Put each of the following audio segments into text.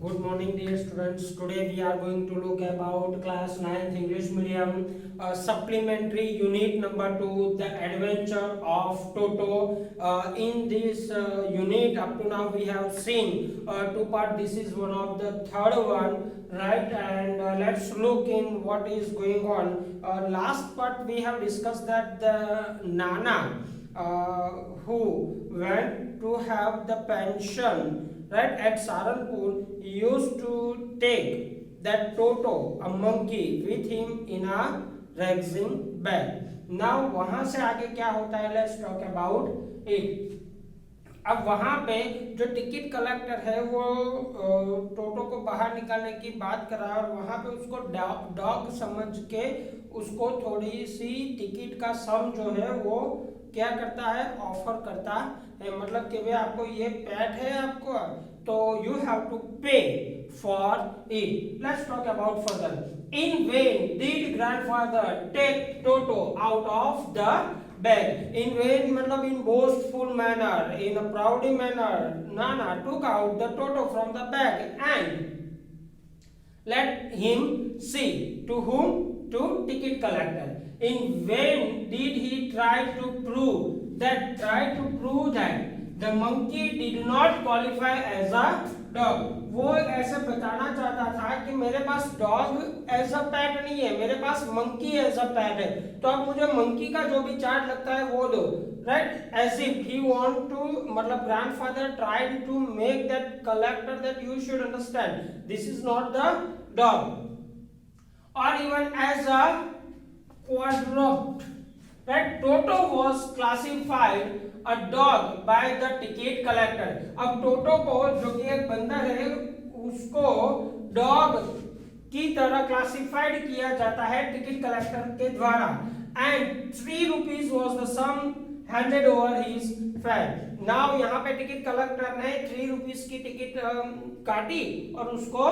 Good morning, dear students. Today we are going to look about class 9th English medium supplementary unit number 2, the adventure of Toto. In this unit, up to now we have seen two part. This is one of the third one, right? And let's look in what is going on. Last part we have discussed that the Nana who went to have the pension, right, at Saranpur, used to take that Toto, a monkey, with him in a racing bag. Now वहां से आगे क्या होता है, let's talk about it. अब वहां पे जो टिकट कलेक्टर है वो टोटो को बाहर निकालने की बात कर रहा है और वहां पे उसको डॉग समझ के उसको थोड़ी सी टिकट का सम जो है वो क्या करता है, ऑफर करता है। मतलब कि भाई आपको ये पेट है आपको, तो you have to pay for it. Let's talk about further. In vain did grandfather take Toto out of the bag. In vain मतलब in boastful manner, in a proudy manner, Nana took out the Toto from the bag and let him see. To whom? To ticket collector. In vain did he try to prove that the monkey did not qualify as a dog. वो ऐसे बताना चाहता था कि मेरे पास dog as a PAT नहीं है, मेरे पास मंकी एज अ पैट है, तो अब मुझे मंकी का जो भी चार्ज लगता है वो दो, right? As if he want to, मतलब grandfather tried to make that collector that you should understand this is not the dog और even as a quadruped, right? Toto was classified a dog by the ticket collector. अब टोटो को, जो कि एक बंदर है, उसको डॉग की तरह क्लासिफाइड किया जाता है टिकट कलेक्टर के द्वारा। And 3 rupees was the sum handed over his fare. Now यहाँ पे टिकट कलेक्टर ने 3 rupees की टिकट काटी और उसको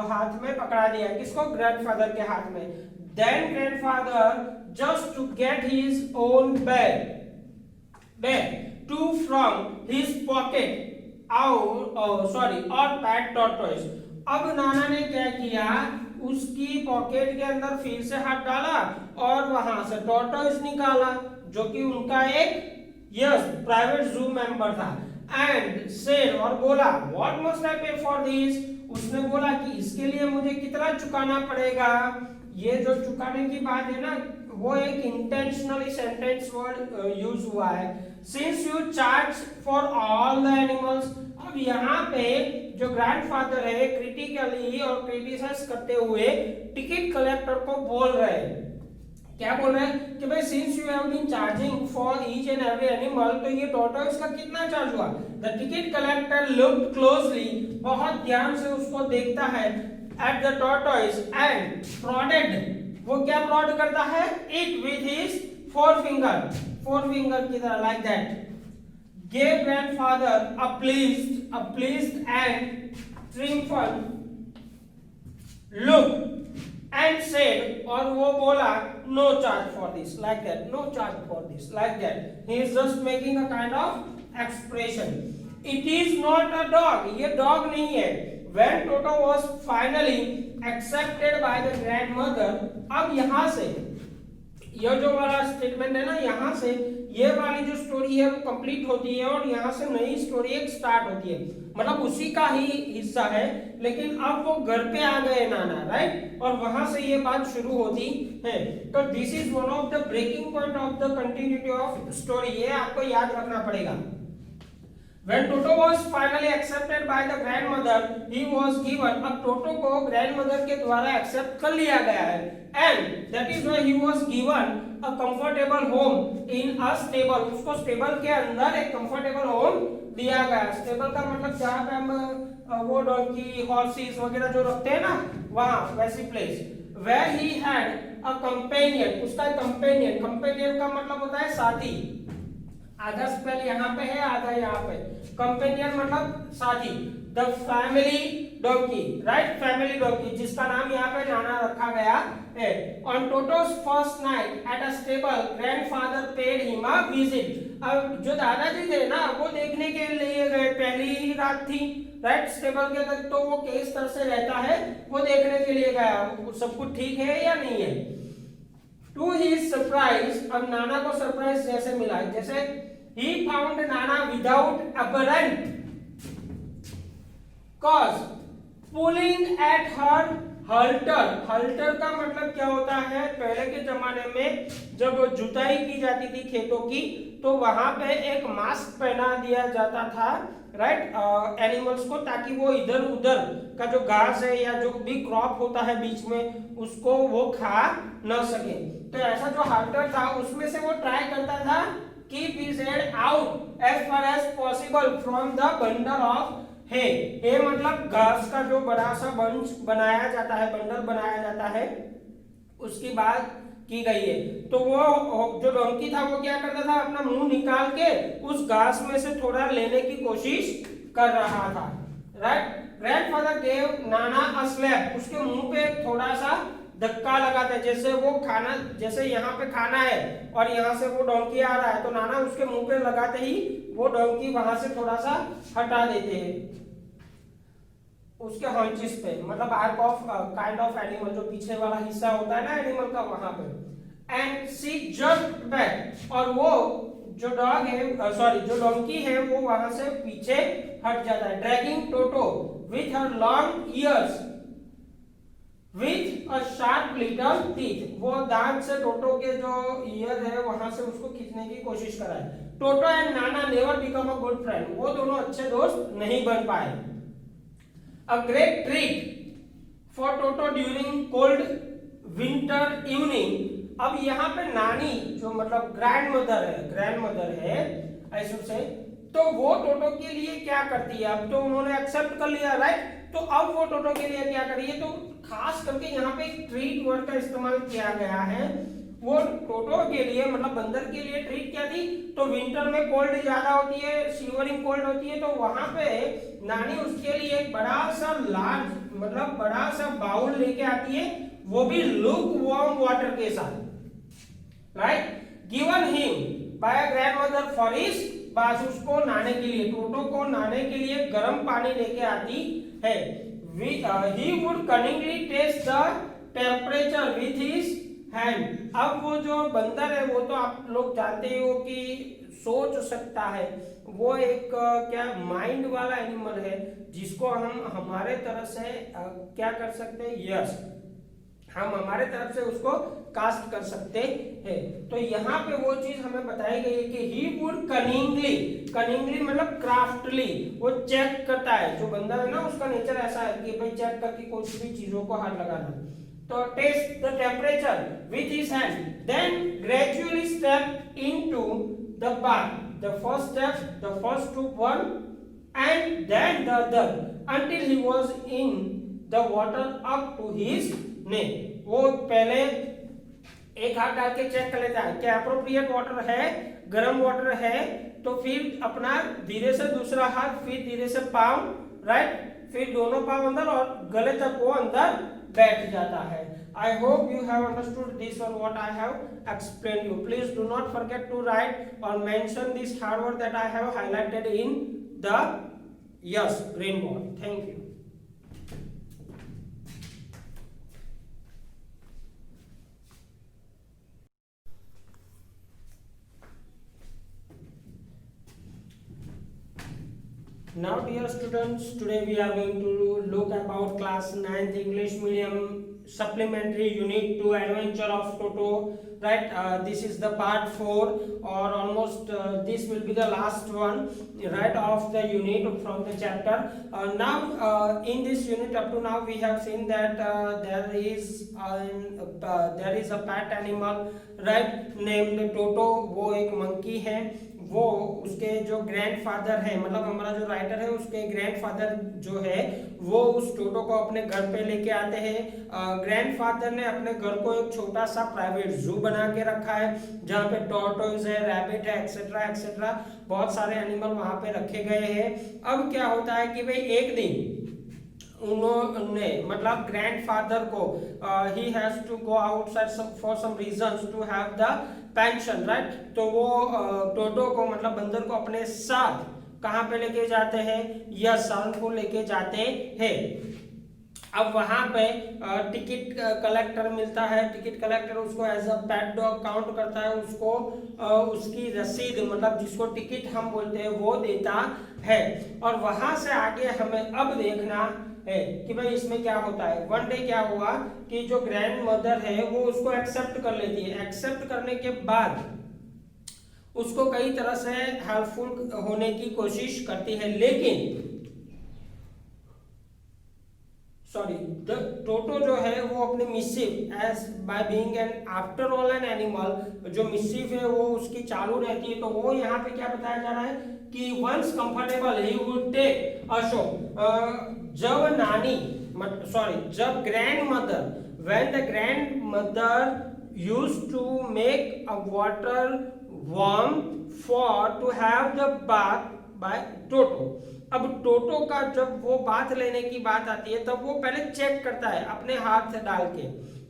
हाथ में पकड़ा दिया। किसको? ग्रैंडफादर के हाथ में। Then grandfather, just to get his own bag took from his pocket or pet tortoise. अब नाना ने क्या किया, उसकी पॉकेट के अंदर फिर से हाथ डाला और वहां से टॉर्टोइस निकाला, जो कि उनका एक प्राइवेट जू मेंबर था। एंड सेड, और बोला, व्हाट मस्ट आई पे फॉर दिस? उसने बोला कि इसके लिए मुझे कितना चुकाना पड़ेगा। ये जो चुकाने की बात है ना, वो एक इंटेंशनली सेंटेंस वर्ड यूज हुआ है। Since you charge for all the animals, अब यहाँ पे जो ग्रैंडफादर है क्रिटिकली और क्रिटिसाइज करते हुए टिकट कलेक्टर को बोल रहे हैं, क्या बोल रहे हैं कि भाई since you have been charging for each and every animal, तो ये टोटल का कितना चार्ज हुआ? The ticket collector looked closely, बहुत ध्यान से उसको देखता है, at the tortoise and prodded, वो क्या prod करता है? it with his forefinger की तरह, like that. Gave grandfather a pleased and triumphant look and said, और वो बोला, no charge for this, like that, no charge for this, like that. He is just making a kind of expression. It is not a dog, ये dog नहीं है। When Toto was finally accepted by the grandmother, अब यहाँ से ये जो वाला statement है ना, यहाँ से ये वाली जो स्टोरी है वो कंप्लीट होती है और यहाँ से नई स्टोरी एक स्टार्ट होती है। मतलब उसी का ही हिस्सा है, लेकिन अब वो घर पे आ गए नाना, राइट? और वहां से ये बात शुरू होती है। तो this is one of the breaking point of the continuity of story, ये आपको याद रखना पड़ेगा। When Toto was finally accepted by the grandmother, he was given, अब टोटो को grandmother के द्वारा accept कर लिया गया है, and that is why he was given a comfortable home in a stable. उसको stable के अंदर एक comfortable home दिया गया। stable का मतलब जहाँ पे हम वो donkey, horses वगैरह जो रखते हैं ना, वहाँ वैसी place, where he had a companion, उसका companion का मतलब होता है साथी। आधा स्पेल यहाँ पे है, आधा यहाँ पे। कंपेनियन मतलब साथी। The family donkey, right? Family donkey, जिसका नाम यहाँ पे नाना रखा गया है। On Toto's first night at a stable, grandfather paid him a visit. अब जो दादाजी थे ना वो देखने के लिए गए, पहली ही रात थी राइट स्टेबल के अंदर, तो वो किस तरह से रहता है वो देखने के लिए गया, सब कुछ ठीक है या नहीं है। टू हिज सरप्राइज, अब नाना को सरप्राइज जैसे मिला, जैसे ही found Nana without apparent cause pulling at her halter. Halter का मतलब क्या होता है, पहले के जमाने में जब जुताई की जाती थी खेतों की तो वहां पे एक मास्क पहना दिया जाता था राइट एनिमल्स को, ताकि वो इधर उधर का जो घास है या जो भी क्रॉप होता है बीच में उसको वो खा न सके। तो ऐसा जो हल्टर था उसमें से वो ट्राई करता था keep his head out as far as possible from the bundle of है। हे मतलब घास का जो बड़ा सा बंच बनाया जाता है, बंडल बनाया जाता है, उसकी बात की गई है। तो वो जो डोंकी था वो क्या करता था, अपना मुंह निकाल के उस घास में से थोड़ा लेने की कोशिश कर रहा था right. Grandfather gave Nana a slap, उसके मुंह पे थोड़ा सा धक्का लगाते, जैसे वो खाना, जैसे यहाँ पे खाना है और यहाँ से वो डोंकी आ रहा है तो नाना उसके मुंह पे लगाते ही वो डोंकी वहां से थोड़ा सा हटा देते हैं उसके हॉन्चेस पे, मतलब arc of kind of animal, जो पीछे वाला हिस्सा होता है ना एनिमल का वहां पे। एंड शी जस्ट बैक, और वो जो डॉग है सॉरी जो डोंकी है वो वहां से पीछे हट जाता है। Dragging toto with her long years with a sharp little teeth, वो दांत से टोटो के जो ईयर है वहां से उसको खींचने की कोशिश करा है। टोटो and Nana never become a good friend, वो दोनों अच्छे दोस्त नहीं बन पाए। A great treat for Toto during cold winter evening, अब यहाँ पे नानी जो मतलब ग्रैंड मदर है ऐसे से, तो वो टोटो के लिए क्या करती है, अब तो उन्होंने एक्सेप्ट कर लिया राइट, तो अब वो टोटो के लिए क्या कर रही है, तो खास करके यहाँ पे एक ट्रीट वर्ड का इस्तेमाल किया गया है। वो टोटो के लिए मतलब बंदर के लिए ट्रीट क्या थी, तो विंटर में कोल्ड ज्यादा होती है, शिवरिंग कोल्ड होती है, तो वहां पे नानी उसके लिए एक बड़ा सा लार्ज मतलब बड़ा सा बाउल लेके आती है, वो भी लुक वार्म वाटर के साथ right, given him by grandmother for his bath, उसको नहाने के लिए, टोटो को नहाने के लिए गर्म पानी लेके आती है। He would cunningly test the temperature with his hand, अब वो जो बंदर है वो तो आप लोग जानते हो कि सोच सकता है, वो एक क्या माइंड वाला एनिमल है जिसको हम हमारे तरफ से क्या कर सकते हैं, यस हम हमारे तरफ से उसको कास्ट कर सकते हैं। तो यहाँ पे वो चीज हमें बताई गई है कि ही वुड कनिंगली मतलब क्राफ्टली, वो चेक करता है, जो बंदर है ना उसका नेचर ऐसा है कि भाई चेक करके कोई भी चीजों को हाथ लगाना। तो test the temperature with his hand, then gradually step into the bath, the first step, the first two one and then the other until he was in the water up to his neck, वो पहले एक हाथ डाल के check कर लेता है कि अप्रोप्रिएट वाटर है, गर्म वाटर है, तो फिर अपना धीरे से दूसरा हाथ, फिर धीरे से पाँव राइट, फिर दोनों पाँव अंदर और गले तक वो अंदर बैठ जाता है। I hope you have understood this or what I have explained you. Please do not forget to write or mention this hard word that I have highlighted in the green board. Thank you. Now dear students, today we are going to look about class 9th English medium supplementary unit 2 adventure of Toto, right. This is the part 4 or almost this will be the last one right of the unit from the chapter. Now in this unit up to now we have seen that there is a pet animal right named Toto, वो एक monkey है, वो उसके जो grandfather है मतलब हमारा जो राइटर है उसके ग्रैंडफादर जो है वो उस टोटो को अपने घर पे लेके आते हैं। ग्रैंडफादर ने अपने घर को एक छोटा सा प्राइवेट जू बना के रखा है जहाँ पे टॉर्टोइज है, रैबिट है, एक्सेट्रा एक्सेट्रा, बहुत सारे एनिमल वहां पे रखे गए हैं। अब क्या होता है कि भाई एक दिन उन्होंने मतलब ग्रैंडफादर को he has to go outside for some reasons to have the pension, right. तो वो टोटो को मतलब बंदर को अपने साथ कहाँ पे लेके जाते हैं, यह सहारनपुर लेके जाते हैं। अब वहां पे टिकट कलेक्टर मिलता है, टिकट कलेक्टर उसको as a pet dog count करता है, उसको उसकी रसीद मतलब जिसको टिकट हम बोलते हैं वो देता है। और वहां से आगे हमें अब देखना है कि भाई इसमें क्या होता है। वन डे क्या हुआ कि जो ग्रैंड मदर है वो उसको एक्सेप्ट कर लेती है। एक्सेप्ट करने के बाद उसको कई तरह से हेल्पफुल होने की कोशिश करती है, लेकिन सॉरी टोटो जो है वो अपने missive as by being an after all an animal, जो मिसिव है वो उसकी चालू रहती है। तो वो यहाँ पे क्या बताया जा रहा है कि once comfortable he would take a show, जब नानी जब grandmother when the grandmother used to make a water warm for to have the bath by Toto. अब टोटो का जब वो बात लेने की बात आती है तब वो पहले चेक करता है अपने हाथ से डाल के,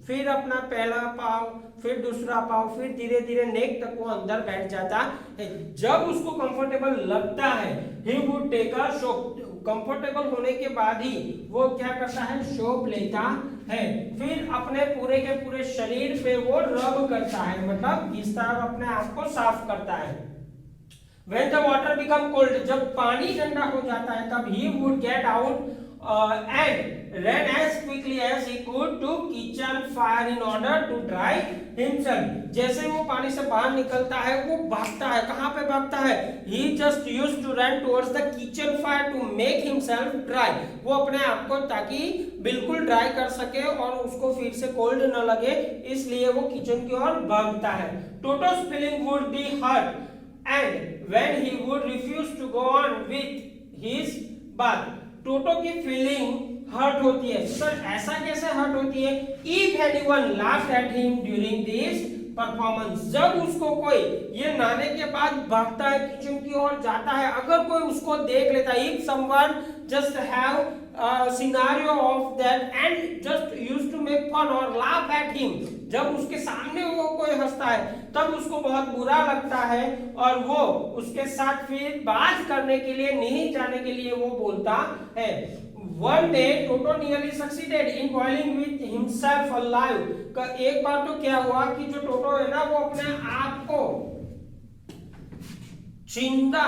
फिर अपना पहला पाव, फिर दूसरा पाव, फिर धीरे धीरे नेक तक वो अंदर बैठ जाता है। जब उसको कंफर्टेबल लगता है he would take a shop, comfortable होने के बाद ही वो क्या करता है, शोप लेता है। फिर अपने पूरे के पूरे शरीर पे वो रब करता है, मतलब इस तरह अपने आप को साफ करता है। When the water become cold, जब पानी ठंडा हो जाता है तब he would get out and ran as quickly as he could to kitchen fire in order to dry himself। जैसे वो पानी से बाहर निकलता है वो भागता है, कहाँ पे भागता है, he just used to run towards the kitchen fire to make himself dry। वो अपने आप को ताकि बिल्कुल ड्राई कर सके और उसको फिर से कोल्ड न लगे, इसलिए वो किचन की ओर भागता है। Toto's feeling would be hurt and when he would refuse to go on with his bath, टोटो की फीलिंग हर्ट होती है। सर ऐसा कैसे हर्ट होती है? If anyone laughed at him during this performance, जब उसको कोई ये नहाने के बाद भागता है किचन की ओर जाता है, अगर कोई उसको देख लेता है, if someone just have a scenario of that and just used to make fun or laugh at him, जब उसके सामने वो कोई हंसता है तब उसको बहुत बुरा लगता है और वो उसके साथ फिर बात करने के लिए नहीं जाने के लिए वो बोलता है। One day Toto nearly succeeded in boiling with himself alive। का एक बार तो क्या हुआ कि जो टोटो है ना वो अपने आप को जिंदा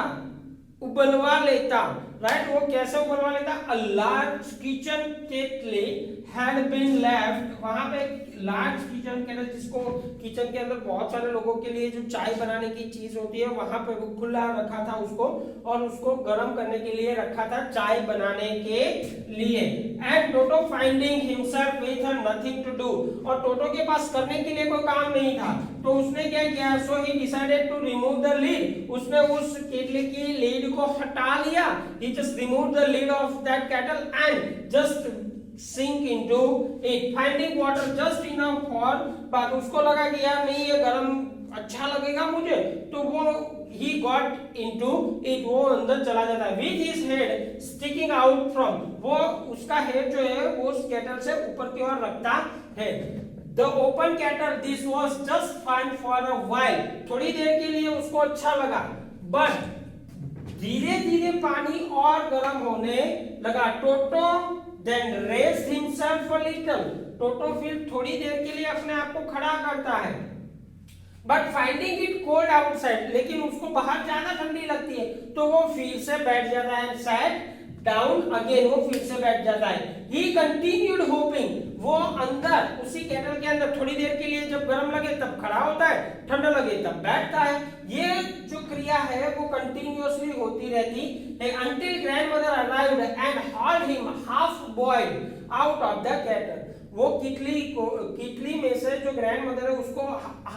उबलवा लेता, राइट। वो कैसे उबलवा लेता? A large kitchen kettle had been left, वहां पे लार्ज किचन केटल, जिसको किचन के अंदर बहुत सारे लोगों के लिए जो चाय बनाने की चीज होती है वहां पे वो खुला रखा था उसको, और उसको गर्म करने के लिए रखा था चाय बनाने के लिए। And Toto finding himself with nothing to do, और टोटो के पास करने के लिए कोई काम नहीं था तो उसने क्या किया, so he decided to remove the lid, उसने उस केटल की लीड को हटा लिया। He just remove the lid off that kettle and just sink into it, finding water just enough for bath। उसको लगा कि यार नहीं ये गर्म अच्छा लगेगा मुझे, तो वो he got into it, वो अंदर चला जाता है। with his head sticking out from, वो उसका हेड जो है वो उस केटल से ऊपर की ओर रखता है। The open kettle, this was just fine for a while, थोड़ी देर के लिए उसको अच्छा लगा, but धीरे धीरे पानी और गर्म होने लगा। टोटो then raised himself a little, टोटो फिर थोड़ी देर के लिए अपने आप को खड़ा करता है, but finding it cold outside, लेकिन उसको बाहर ज्यादा ठंडी लगती है तो वो फिर से बैठ जाता है, sat down again, वो फिर से बैठ जाता है। he continued hoping, वो अंदर उसी केटल के अंदर थोड़ी देर के लिए जब गर्म लगे तब खड़ा होता है, ठंडा लगे तब बैठता है। ये जो क्रिया है वो कंटिन्यूअसली होती रहती है until grandmother arrived and hauled him half boiled out of the kettle। वो किटली में से जो ग्रैंड मदर है उसको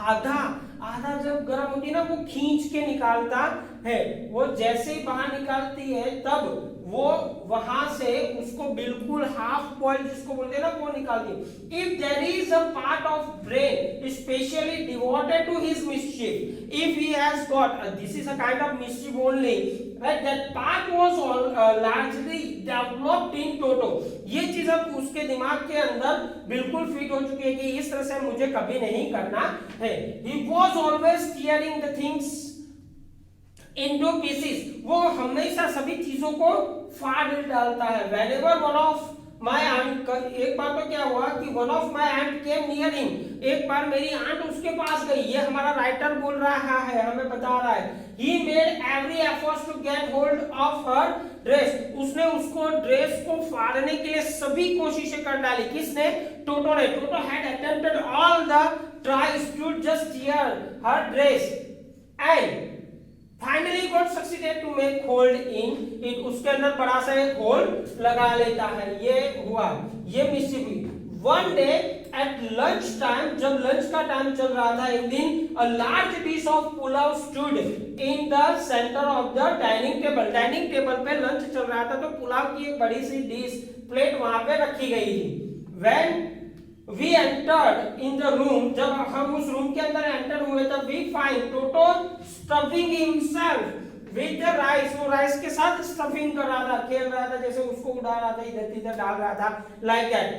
आधा आधा जब गर्म होती है ना, वो खींच के निकालता है। वो जैसे ही बाहर निकालती है तब वो वहां से उसको बिल्कुल हाफ बॉइल जिसको बोलते हैं ना, वो निकालती है। If there is a part of brain specially devoted to his mischief, if he has got this is a kind of mischief only, right, that part was all largely developed in Toto। ये चीज अब उसके दिमाग के अंदर बिल्कुल fit हो चुकी है कि इस तरह से मुझे कभी नहीं करना है। he was always tearing the things into pieces, वो हमेशा सभी चीजों को फाड़ डालता है। whenever one of my aunt, एक बार तो क्या हुआ कि one of my aunt came near him, एक बार मेरी आंट उसके पास गई। ये हमारा राइटर बोल रहा है, हमें बता रहा है। he made every effort to get hold of her dress, उसने उसको ड्रेस को फाड़ने के लिए सभी कोशिशें कर डाली। किसने? टोटो ने। टोटो had attempted all the tries to just tear her dress and finally got succeeded to make hold in it, उसके अंदर बड़ा सा एक होल लगा लेता है। ये हुआ, ये मिस्टेक हुई। One day at lunch time, जब लंच का टाइम चल रहा था एक दिन, a large dish of pulao stood in the centre of the dining table. Dining table पे लंच चल रहा था तो पुलाव की एक बड़ी सी डिश, प्लेट वहां पे रखी गई थी। When we entered in the room, जब हम उस रूम के अंदर एंटर हुए तब we find Toto stuffing himself with the rice, वो राइस के साथ स्टफिंग कर रहा था, खेल रहा था, जैसे उसको उड़ा रहा था, इधर इधर डाल रहा था, like that।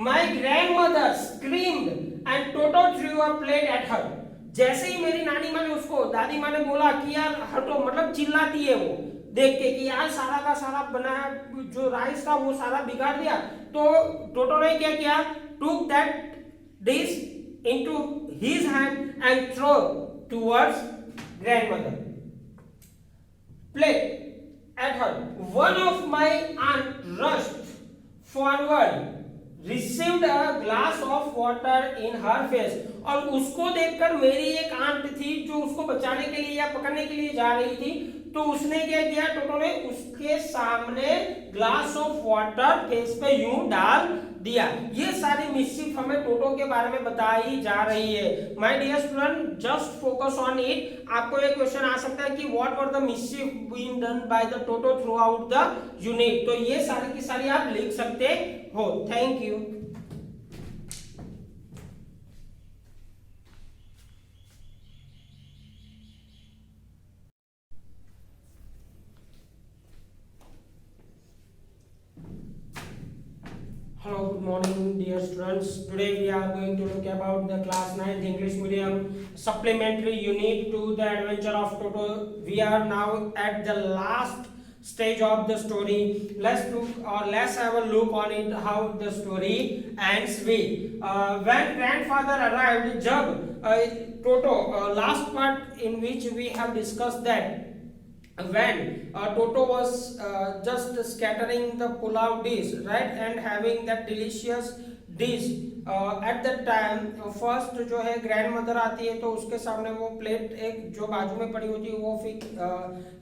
My grandmother screamed and Toto threw a plate at her। जैसे ही मेरी नानी माँ ने उसको, दादी माँ ने बोला कि यार हटो, मतलब चिल्लाती है वो देख के कि यार सारा का सारा बनाया जो राइस था वो सारा बिगाड़ दिया। तो टोटो ने क्या किया? took that dish into his hand and threw towards grandmother plate at her। one of my aunt rushed forward, received a glass of water in her face। और उसको देखकर मेरी एक आंट थी जो उसको बचाने के लिए या पकड़ने के लिए जा रही थी, तो उसने क्या किया? टोटो ने उसके सामने ग्लास ऑफ वाटर फेस पे यूं डाल दिया। ये सारी मिस्चिफ हमें टोटो के बारे में बताई जा रही है। My dear student, just focus on it. आपको एक क्वेश्चन आ सकता है कि what were the mischief being done by the Toto throughout the unit, तो ये सारी की सारी आप लिख सकते हो। Thank you. Hello, good morning dear students. Today we are going to look about the class 9th English medium supplementary unit to the adventure of Toto. We are now at the last stage of the story. Let's have a look on it how the story ends with when grandfather arrived, jab Toto, last part in which we have discussed that when Toto was just scattering the pulao dish, right, and having that delicious dish, at that time first जो है grandmother आती है तो उसके सामने वो plate एक जो बाजू में पड़ी होती है वो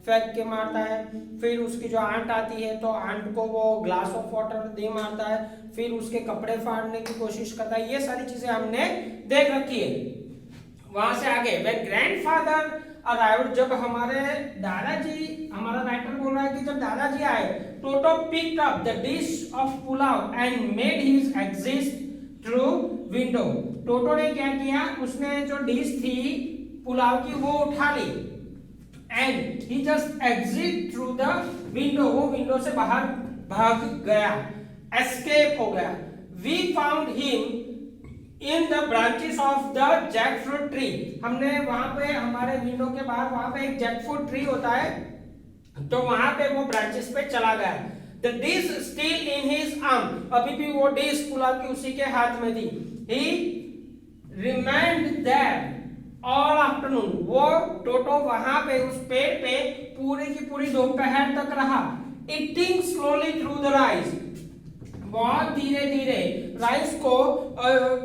फेंक के मारता है। फिर उसकी जो आंट आती है तो आंट को वो ग्लास ऑफ वाटर दे मारता है। फिर उसके कपड़े फाड़ने की कोशिश करता है। ये सारी चीजें हमने देख रखी है। वहां से आगे when grandfather arrived, जब हमारे दादाजी, हमारा राइटर बोल रहा है कि जब दादाजी आए, टोटो picked up the dish of pulao and made his exit through window। टोटो ने क्या किया? उसने जो डिश थी पुलाव की वो उठा ली and he just exit through the window, वो विंडो से बाहर भाग गया, escape हो गया। We found him in the branches of the jackfruit tree। हमने वहां पे हमारे विंडो के बाहर वहां पे एक जैकफ्रूट ट्री होता है, तो वहां पे वो ब्रांचेस पे चला गया। The dish still in his arm, अभी भी वो डिश पुलाव की उसी के हाथ में थी। He remained there all afternoon, वो टोटो वहां पे उस पेड़ पे पूरी की पूरी दोपहर तक रहा। Eating slowly through the rice, बहुत धीरे धीरे राइस को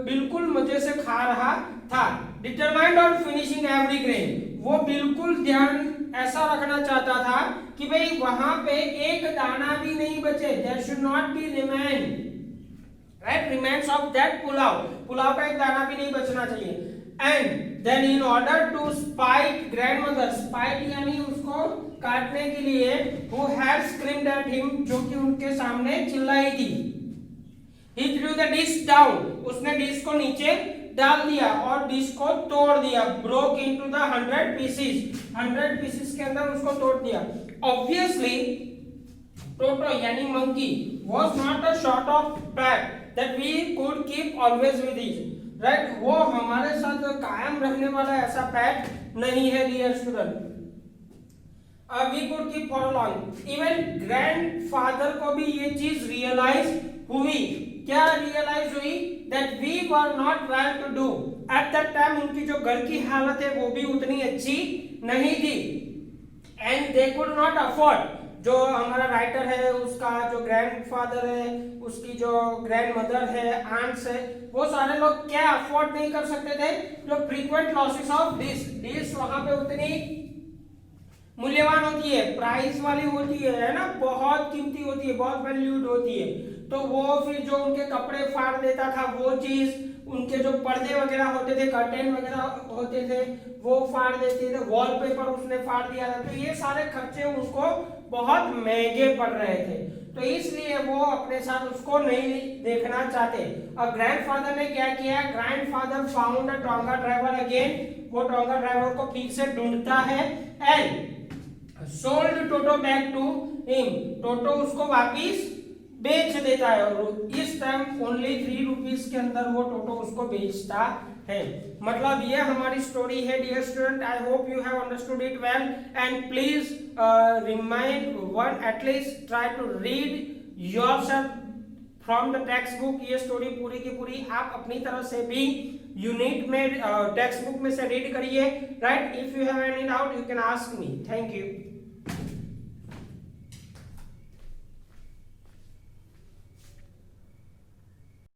बिल्कुल मजे से खा रहा था। Determined on finishing every grain, वो बिल्कुल ध्यान ऐसा रखना चाहता था कि भाई वहां पे एक दाना भी नहीं बचे। There should not be remain, right, remains of that pulao, pulao का एक दाना भी नहीं बचना चाहिए। And then in order to spite grandmother, spite यानी उसको काटने के लिए, who had screamed at him, जो कि उनके सामने चिल्लाई थी, he threw the dish down, उसने डिश को नीचे डाल दिया और डिश को तोड़ दिया, broke into the 100 pieces, 100 pieces के अंदर उसको तोड़ दिया। Obviously Toto यानी monkey was not a sort of pet that we could keep always with us, right? वो हमारे साथ कायम रहने वाला ऐसा पैट नहीं है dear student, we could keep for long। even grandfather को भी ये चीज रियलाइज हुई, क्या रियलाइज हुई, that we were not well to do at that time, उनकी जो घर की हालत है वो भी उतनी अच्छी नहीं थी, and they could not afford, जो हमारा राइटर है उसका जो ग्रैंडफादर है, उसकी जो ग्रैंडमदर है, आंट्स है, वो सारे लोग क्या अफोर्ड नहीं कर सकते थे, जो फ्रीक्वेंट लॉसेस ऑफ डिश वहां पे उतनी मूल्यवान होती है, प्राइस वाली होती है ना, बहुत कीमती होती है, बहुत वैल्यूड होती है, तो वो फिर जो उनके कपड़े फाड़ देता था वो चीज, उनके जो पर्दे वगैरह होते थे, कर्टेन वगैरह होते थे वो फाड़ देते थे, वॉलपेपर उसने फाड़ दिया था, तो ये सारे खर्चे उनको बहुत महंगे पड़ रहे थे, तो इसलिए वो अपने साथ उसको नहीं देखना चाहते। अब ग्रैंडफादर ने क्या किया, grandfather found a tonga driver again, वो टोंगा ड्राइवर को फिर से ढूंढता है, and sold Toto back to him, Toto उसको वापिस बेच देता है, और इस टाइम ओनली 3 रुपीज के अंदर वो टोटो उसको बेचता है। मतलब ये हमारी स्टोरी है dear student, I hope you have understood it well, and please remind one at least try to read yourself from the textbook, ये स्टोरी पूरी की पूरी आप अपनी तरफ से भी यूनिट में टेक्स्ट बुक में से रीड करिए, right? If you have any doubt you can ask me. Thank you.